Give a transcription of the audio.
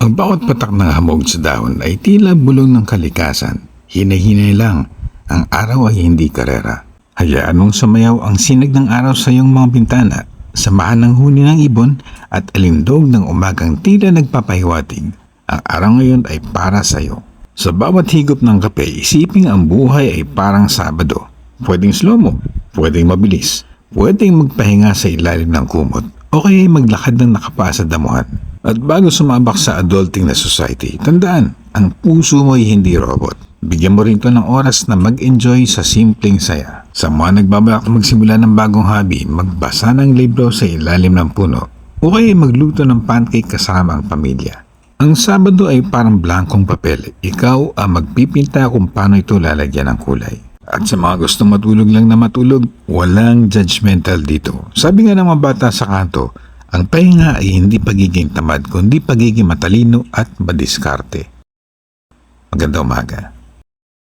Ang bawat patak ng hamog sa dahon ay tila bulong ng kalikasan. Hinay-hinay lang. Ang araw ay hindi karera. Hayaan mong sumayaw ang sinag ng araw sa iyong mga bintana. Samahan ng huni ng ibon at alindog ng umagang tila nagpapahiwatig. Ang araw ngayon ay para sa iyo. Sa bawat higop ng kape, isipin ang buhay ay parang Sabado. Pwedeng slow-mo, pwedeng mabilis, pwedeng magpahinga sa ilalim ng kumot, o kaya maglakad ng nakapa sa damuhan. At bago sumabak sa adulting na society, tandaan, ang puso mo ay hindi robot. Bigyan mo rin ito ng oras na mag-enjoy sa simpleng saya. Sa mga nagbabalak magsimula ng bagong hobby, magbasa ng libro sa ilalim ng puno, o kaya magluto ng pancake kasama ang pamilya. Ang Sabado ay parang blankong papel. Ikaw ang magpipinta kung paano ito lalagyan ng kulay. At sa mga gustong matulog lang na matulog, walang judgmental dito. Sabi nga ng mga bata sa kanto, ang pahinga ay hindi pagiging tamad, kundi pagiging matalino at madiskarte. Magandang umaga.